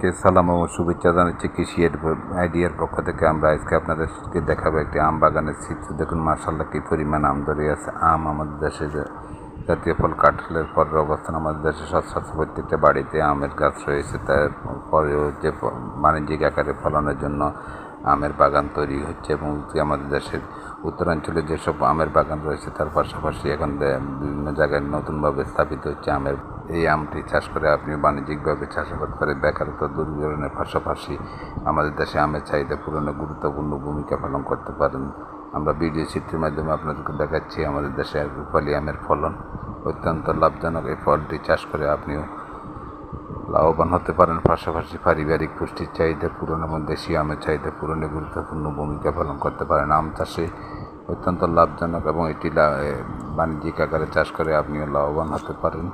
সবাইকে সালাম ও শুভেচ্ছা জানাচ্ছি কৃষি আইডিয়ার পক্ষ থেকে। আমরা আজকে আপনাদেরকে দেখাবো একটি আম বাগানের চিত্র। দেখুন মাশাআল্লাহ কি পরিমাণ আম ধরে আছে। আম আমাদের দেশে জাতীয় ফল কাঁঠালের পরের অবস্থান। আমাদের দেশে সচরাচর প্রত্যেকটা বাড়িতে আমের গাছ রয়েছে। তারপরেও যে বাণিজ্যিক আকারে ফলনের জন্য আমের বাগান তৈরি হচ্ছে এবং আমাদের দেশের উত্তরাঞ্চলে যেসব আমের বাগান রয়েছে তার পাশাপাশি এখন বিভিন্ন জায়গায় নতুনভাবে স্থাপিত হচ্ছে আমের। এই আমটি চাষ করে আপনি বাণিজ্যিকভাবে চাষাবাদ করে বেকারত্ব দূরীকরণের পাশাপাশি আমাদের দেশে আমের চাহিদা পূরণে গুরুত্বপূর্ণ ভূমিকা পালন করতে পারেন। আমরা ভিডিও চিত্রের মাধ্যমে আপনাদেরকে দেখাচ্ছি আমাদের দেশে রূপালী আমের ফলন অত্যন্ত লাভজনক। এই ফলটি চাষ করে আপনিও লাভবান হতে পারেন, পাশাপাশি পারিবারিক পুষ্টির চাহিদা পূরণ এবং দেশীয় আমের চাহিদা পূরণে গুরুত্বপূর্ণ ভূমিকা পালন করতে পারেন। আম চাষে অত্যন্ত লাভজনক এবং এটি বাণিজ্যিক আকারে চাষ করে আপনিও লাভবান হতে পারেন।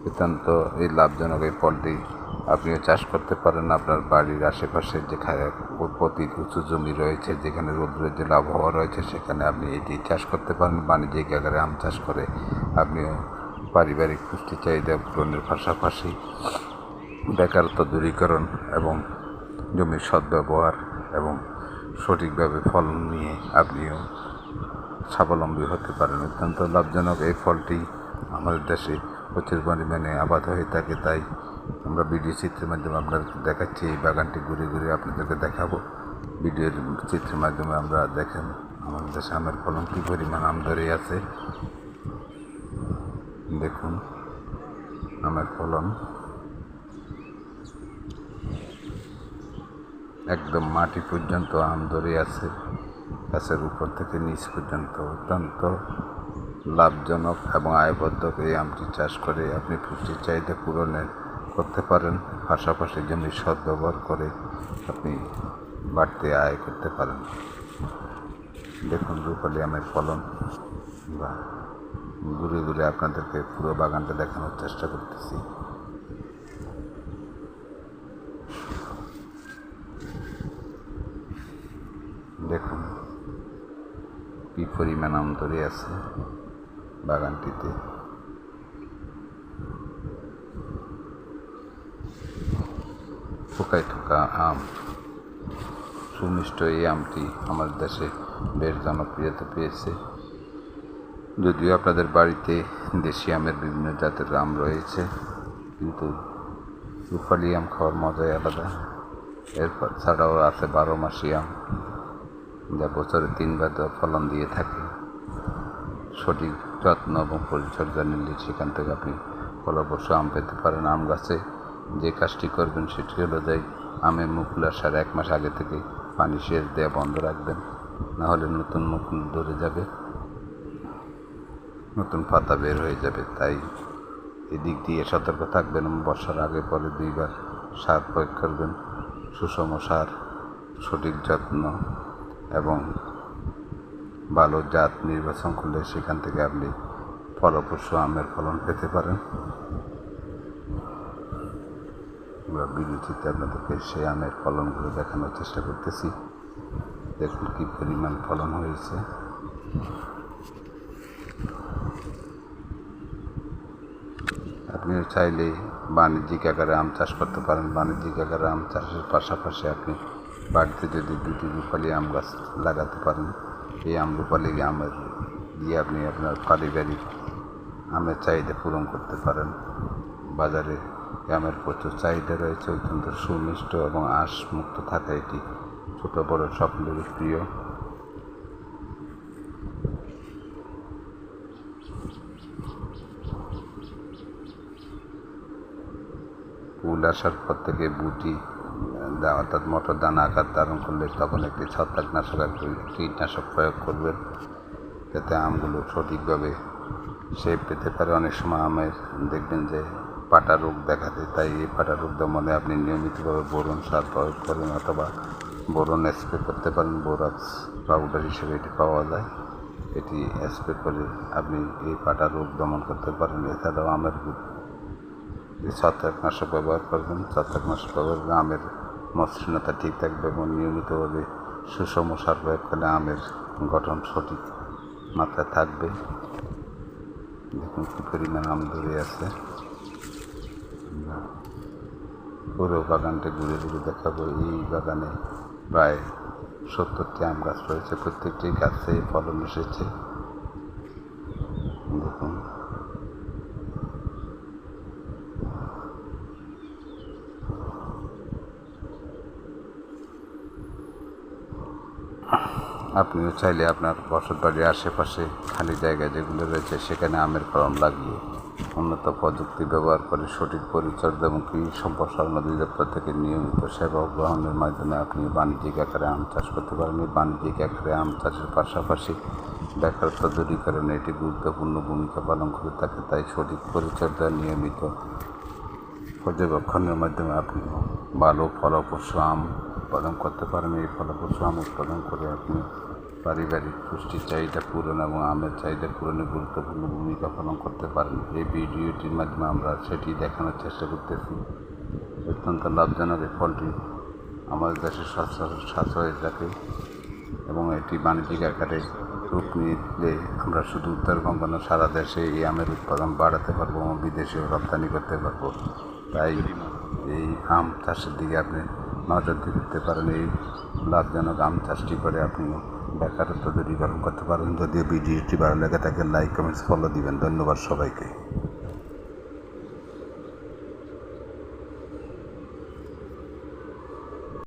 অত্যন্ত এই লাভজনক এই ফলটি আপনিও চাষ করতে পারেন। আপনার বাড়ির আশেপাশে যেখানে প্রতি উঁচু জমি রয়েছে, যেখানে রৌদ্রের যে আবহাওয়া রয়েছে, সেখানে আপনি এটি চাষ করতে পারেন। বাণিজ্যিক আকারে আম চাষ করে আপনিও পারিবারিক পুষ্টি চাহিদা পূরণের পাশাপাশি বেকারত্ব দূরীকরণ এবং জমির সদ্ব্যবহার এবং সঠিকভাবে ফলন নিয়ে আপনিও স্বাবলম্বী হতে পারেন। অত্যন্ত লাভজনক এই ফলটি আমাদের দেশে প্রচুর পরিমাণে আবাদ হয়ে থাকে। তাই আমরা ভিডিও চিত্রের মাধ্যমে আপনাদেরকে দেখাচ্ছি। এই বাগানটি ঘুরে ঘুরে আপনাদেরকে দেখাবো। ভিডিওর চিত্রের মাধ্যমে আমরা দেখেন আমাদের দেশে আমের ফলন কী পরিমাণ আম ধরে আছে। দেখুন আমের ফলন একদম মাটি পর্যন্ত আম ধরে আছে, গাছের উপর থেকে নিচ পর্যন্ত। অত্যন্ত লাভজনক এবং আয়বর্ধক এই আমটি চাষ করে আপনি পুষ্টির চাহিদা পূরণে করতে পারেন, পাশাপাশি জমির সদ্ব্যবহার করে আপনি বাড়তি আয় করতে পারেন। দেখুন রূপালী আমের ফলন বা ঘুরে ঘুরে আপনাদেরকে পুরো বাগানটা দেখানোর চেষ্টা করতেছি। দেখুন কি পরিমাণ আম ধরে আছে বাগানটিতে। থোকায় থোকা আম, সুমিষ্ট এই আমটি আমাদের দেশে বেশ জনপ্রিয়তা পেয়েছে। যদিও আপনাদের বাড়িতে দেশি আমের বিভিন্ন জাতের আম রয়েছে, কিন্তু রূপালী আম খাওয়ার মজাই আলাদা। এরপর ছাড়াও আছে 12 মাসি আম, যা বছরে 3 বার ফলন দিয়ে থাকে। সঠিক যত্ন এবং পরিচর্যা নিলে সেখান থেকে আপনি ফলপ্রসূ আম পেতে পারেন। আম গাছে যে কাজটি করবেন সেটি হলো যে আমের মুকুল আসার 1 মাস আগে থেকে পানি সেচ দেওয়া বন্ধ রাখবেন, নাহলে নতুন মুকুল ধরে যাবে, নতুন পাতা বের হয়ে যাবে। তাই এদিক দিয়ে সতর্ক থাকবেন। বর্ষার আগে পরে 2 বার সার প্রয়োগ করবেন। সুষম সার, সঠিক যত্ন এবং ভালো জাত নির্বাচন করলে সেখান থেকে আপনি ফলপ্রসূ আমের ফলন পেতে পারেন। আমরা ভিডিও চিত্রে আপনাদেরকে সেই আমের ফলনগুলো দেখানোর চেষ্টা করতেছি। দেখুন কি পরিমাণ ফলন হয়েছে। আপনিও চাইলে বাণিজ্যিক আকারে আম চাষ করতে পারেন। বাণিজ্যিক আকারে আম চাষের পাশাপাশি আপনি বাড়িতে যদি 2টি রূপালী আম গাছ লাগাতে পারেন, এই রূপালী আমের দিয়ে আপনি আপনার পারিবারিক আমের চাহিদা পূরণ করতে পারেন। বাজারে আমের প্রচুর চাহিদা রয়েছে। অত্যন্ত সুমিষ্ট এবং আঁশ মুক্ত থাকা এটি ছোট বড় সকলেরই প্রিয়। ফুল আসার পর থেকে বুটি অর্থাৎ মটর দানা আকার ধারণ করলে তখন একটি ছত্রাকনাশক কীটনাশক প্রয়োগ করবেন, যাতে আমগুলো সঠিকভাবে শেপ পেতে পারে। অনেক সময় আমের দেখবেন যে পাতা রোগ দেখা দেয়, তাই এই পাতা রোগ দমনে আপনি নিয়মিতভাবে বোরন সার প্রয়োগ করেন অথবা বোরন স্প্রে করতে পারেন। বোরাক্স পাউডার হিসেবে এটি পাওয়া যায়। এটি স্প্রে করে আপনি এই পাতা রোগ দমন করতে পারেন। এছাড়াও আমের ছত্রাকনাশক ব্যবহার করবেন। ছত্রাকনাশক ব্যবহার করে আমের মসৃণতা ঠিক থাকবে এবং নিয়মিতভাবে সুষম সার প্রয়োগ করলে আমের গঠন সঠিক মাত্রায় থাকবে। দেখুন কী পরিমাণ আম ধরে আছে। পুরো বাগানটা ঘুরে ঘুরে দেখাবো। এই বাগানে প্রায় 70টি আম গাছ রয়েছে, প্রত্যেকটি গাছে ফলন এসেছে। দেখুন আপনিও চাইলে আপনার বসতবাড়ির আশেপাশে খালি জায়গা যেগুলো রয়েছে সেখানে আমের কলম লাগিয়ে উন্নত প্রযুক্তি ব্যবহার করে সঠিক পরিচর্যা এবং কৃষি সম্প্রসারণ অধিদপ্তর থেকে নিয়মিত সেবা গ্রহণের মাধ্যমে আপনি বাণিজ্যিক আকারে আম চাষ করতে পারেন। এই বাণিজ্যিক আকারে আম চাষের পাশাপাশি বেকারত্ব দূরীকরণে এটি গুরুত্বপূর্ণ ভূমিকা পালন করে থাকে। তাই সঠিক পরিচর্যা নিয়মিত পর্যবেক্ষণের মাধ্যমে আপনি ভালো ফলপ্রসূ আম উৎপাদন করতে পারেন। এই ফলপ্রসূ আম উৎপাদন করে আপনি পারিবারিক পুষ্টির চাহিদা পূরণ এবং আমের চাহিদা পূরণে গুরুত্বপূর্ণ ভূমিকা পালন করতে পারেন। এই ভিডিওটির মাধ্যমে আমরা সেটি দেখানোর চেষ্টা করতেছি। অত্যন্ত লাভজনক এই ফলটি আমাদের দেশের সাশ্রয় থাকে এবং এটি বাণিজ্যিক আকারে রূপ নিলে আমরা শুধু উত্তরবঙ্গ না সারা দেশে এই আমের উৎপাদন বাড়াতে পারবো এবং বিদেশেও রপ্তানি করতে পারবো। তাই এই আম চাষের দিকে আপনি নজর দিতে পারেন। এই লাভজনক আম চাষটি করে আপনি বেকারত্ব দূরীকরণ করতে পারেন। যদিও ভিডিওটি ভালো লেগে থাকে লাইক কমেন্টস ফলো দিবেন। ধন্যবাদ সবাইকে।